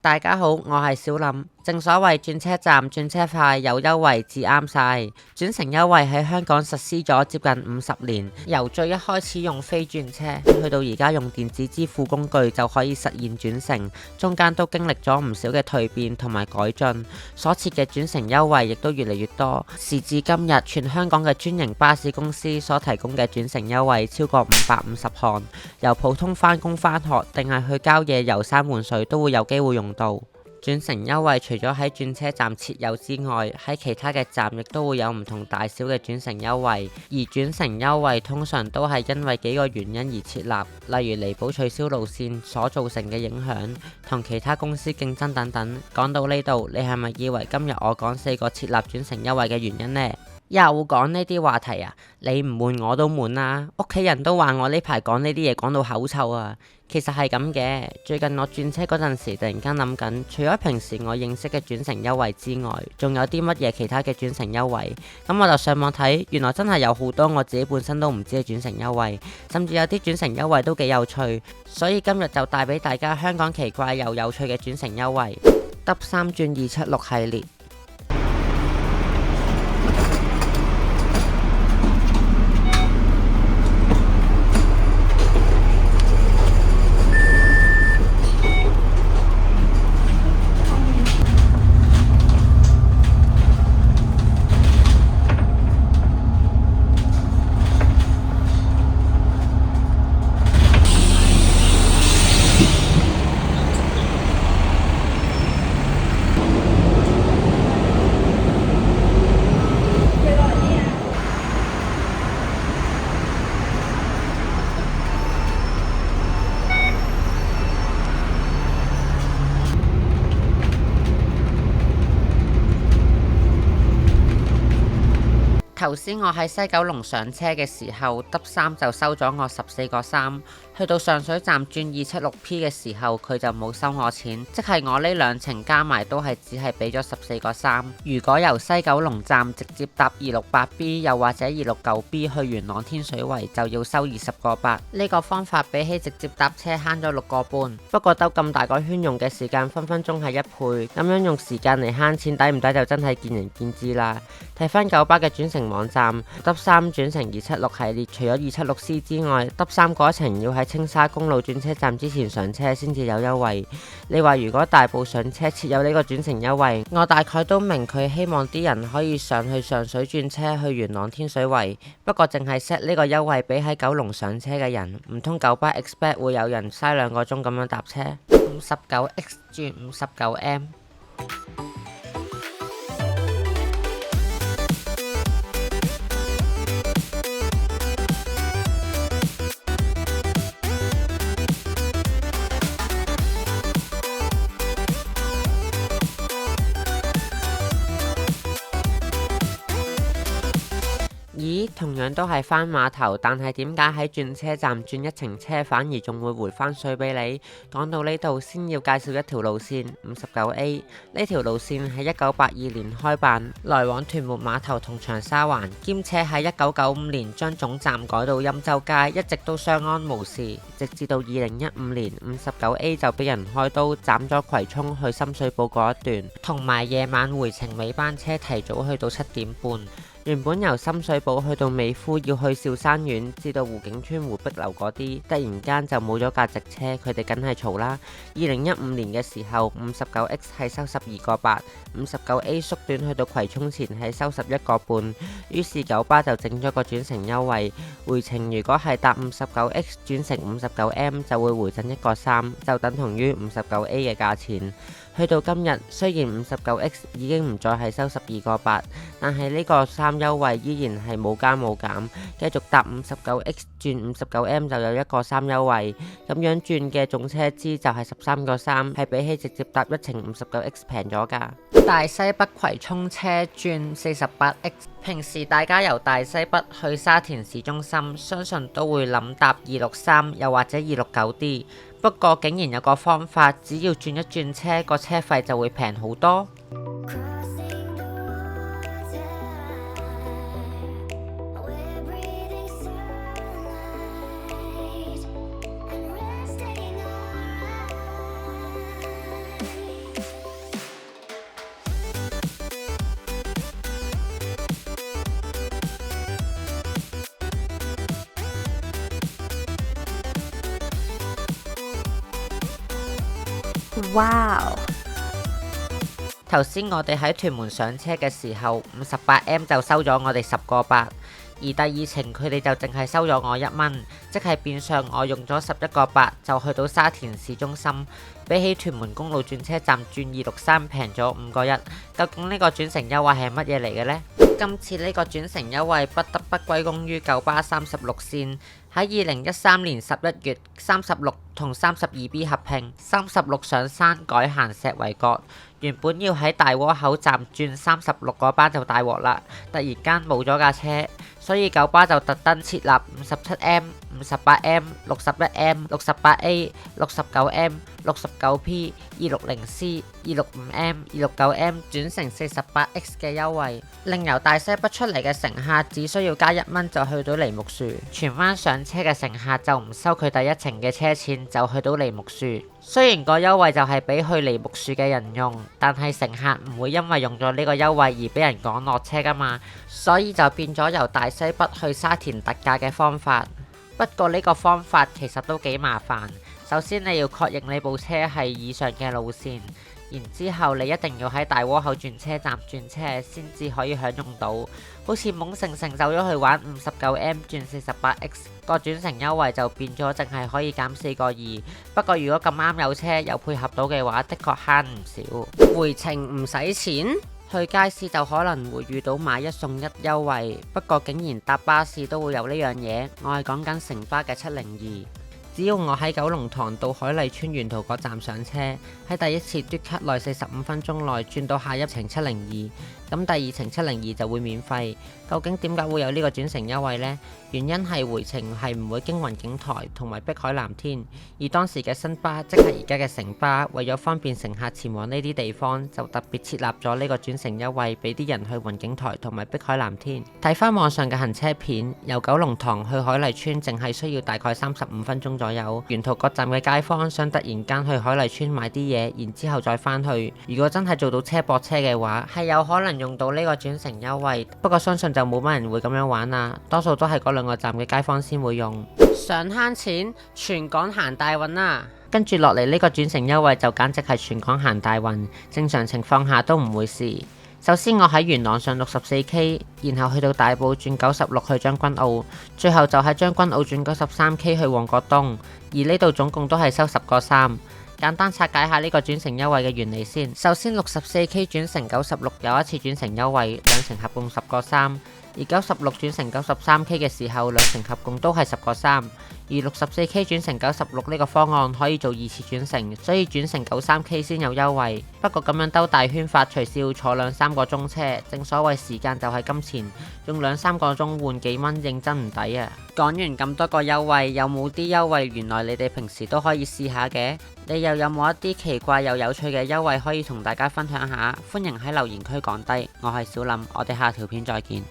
大家好，我係小林。正所謂轉車站轉車快，有優惠至啱晒。轉乘優惠喺香港實施咗接近50年，由最一開始用飛轉車，去到而家用電子支付工具就可以實現轉乘，中間都經歷咗唔少嘅蛻變同埋改進，所設嘅轉乘優惠亦都越嚟越多。時至今日，全香港嘅專營巴士公司所提供嘅轉乘優惠超過550項，由普通返工返學定係去郊野遊山玩水都會有機會用到。轉乘優惠除咗喺轉車站設有之外，喺其他嘅站亦都會有唔同大小嘅轉乘優惠。而轉乘優惠通常都係因為幾個原因而設立，例如彌補取消路線所造成嘅影響，同其他公司競爭等等。講到呢度，你係咪以為今日我講4個設立轉乘優惠嘅原因呢？又講呢啲話題啊？你唔悶我都悶啦，屋企人都話我呢排講呢啲嘢講到口臭啊。其實係咁嘅，最近我轉車嗰陣時，突然間諗緊，除咗平時我認識嘅轉乘優惠之外，仲有啲乜嘢其他嘅轉乘優惠？咁我就上網睇，原來真係有好多我自己本身都唔知嘅轉乘優惠，甚至有啲轉乘優惠都幾有趣。所以今日就帶俾大家香港奇怪又有趣嘅轉乘優惠。D3 轉276系列。頭先我喺西九龍上車嘅時候，D3就收咗我14個3，去到上水站轉276P 嘅時候，佢就冇收我錢，即係我呢兩程加埋都係只係俾咗14個3。如果由西九龍站直接搭268B 又或者269B 去元朗天水圍，就要收20個8。呢個方法比起直接搭車慳咗6個半，不過兜咁大個圈用嘅時間分分鐘係1倍，咁樣用時間嚟慳錢抵唔抵就真係見仁見智啦。睇翻九巴嘅轉乘網站，D3 轉乘276系列，除咗276C 之外，D3嗰程要喺青沙公路轉車站之前上車先至有優惠。你話如果大埔上車設有呢個轉乘優惠，我大概都明佢希望啲人可以上去上水轉車去元朗天水圍，不過淨係 set 呢個優惠俾喺九龍上車嘅人，唔通九巴 expect 會有人嘥2個鐘咁樣搭車？59X 轉59M。咦，同樣都係返碼頭，但係點解喺轉車站轉一程車反而仲會回返水俾你？講到呢度，先要介紹一條路線59A。呢條路線喺1982年開辦，來往屯門碼頭同長沙灣，兼且喺1995年將總站改到欽州街，一直都相安無事，直至到2015年59A 就俾人開刀斬咗葵涌去深水埗嗰一段，同埋夜晚回程尾班車提早去到7點半。原本由深水埗去到美孚要去兆山苑至到湖景村湖碧樓嗰啲，突然間就冇咗架直車，佢哋梗係嘈啦。2015年嘅時候，59X 係收12個8，59A 縮短去到葵涌前係收11個半，於是九巴就整咗個轉乘優惠，回程如果係搭59X 轉乘59M 就會回贈1個3，就等同於59A 嘅價錢。去到今日，雖然59X 已經唔再係收12個8，但係呢個3優惠依然係冇加冇減，繼續搭59X 轉59M 就有1個3優惠，咁樣轉嘅總車資就係13個3，係比起直接搭一程59X 平咗㗎。大西北葵涌車轉48X，平時大家由大西北去沙田市中心，相信都會諗搭263又或者269D。不過竟然有個方法，只要轉一轉車，個車費就會平好多。哇！頭先我哋喺屯門上車嘅時候，58M 就收咗我哋10個8，而第二程佢哋就淨係收咗我1蚊，即係變相我用咗11個8就去到沙田市中心，比起屯門公路轉車站轉263平咗5個1。究竟呢個轉乘優惠係乜嘢嚟嘅呢？今次呢個轉乘優惠不得不歸功於九巴36線喺2013年11月36同 32B 合併，36上山改行石圍角。原本要喺大窩口站轉36個班就大鑊啦，突然間冇咗架車，所以九巴就特登設立 57M、58M、61M、68A、69M、69P、260C、265M、269M 轉乘 48X 嘅優惠，令由大西北出嚟嘅乘客只需要加1蚊就去到梨木樹，荃灣上車嘅乘客就唔收佢第一程嘅車錢就去到梨木樹。雖然個優惠就係俾去梨木樹嘅人用，但係乘客唔會因為用咗呢個優惠而俾人趕落車噶嘛，所以就變咗由大西北去沙田特價嘅方法。不過呢個方法其實都幾麻煩，首先你要確認你部車係以上嘅路線，然之後你一定要喺大窩口轉車站轉車先至可以享用到。好似懵成成走咗去玩 59M 轉 48X， 個轉乘優惠就變咗淨係可以減4個2。不過如果咁啱有車有配合到嘅話，的確慳唔少。回程唔使錢，去街市就可能會遇到買1送1優惠，不過竟然搭巴士都會有呢樣嘢。我係講緊城巴嘅702。只要我喺九龍塘到海麗村沿途嗰站上車，喺第一次嘟卡內45分鐘內轉到下一程702，咁第二程702就會免費。究竟點解會有呢個轉乘優惠呢？原因係回程係唔會經雲景台同埋碧海藍天，而當時嘅新巴即係而家嘅城巴，為咗方便乘客前往呢啲地方，就特別設立咗呢個轉乘優惠，俾啲人去雲景台同埋碧海藍天。睇翻網上嘅行車片，由九龍塘去海麗村淨係需要大概35分鐘左右。沿途各站嘅街坊想突然間去海麗村買啲嘢，然之後再返去，如果真係做到車駁車嘅話，係有可能用到呢個轉乘優惠。不過相信就冇乜人會咁樣玩啦，多數都係嗰2個站嘅街坊先會用。想慳錢，全港行大運啊！跟住落嚟呢個轉乘優惠就簡直係全港行大運，正常情況下都唔會試。首先我喺元朗上64K， 然後去到大埔轉96去將軍澳，最後就喺將軍澳轉93K 去旺角東，而呢度總共都係收10個3。簡單拆解下呢個轉乘優惠嘅原理先。首先64K 轉乘96有一次轉乘優惠，2程合共10個3，而96轉乘93K 嘅時候2程合共都係10個3。而64K 轉乘96呢個方案可以做2次轉乘，所以轉乘93K 先有優惠。不過咁樣兜大圈法，隨時要坐2-3個鐘車，正所謂時間就係金錢，用2-3個鐘換幾蚊，認真唔抵啊！講完咁多個優惠，有冇啲優惠原來你哋平時都可以試下嘅？你又有冇一啲奇怪又有趣嘅優惠可以同大家分享下？歡迎喺留言區講低。我係小林，我哋下條片再見。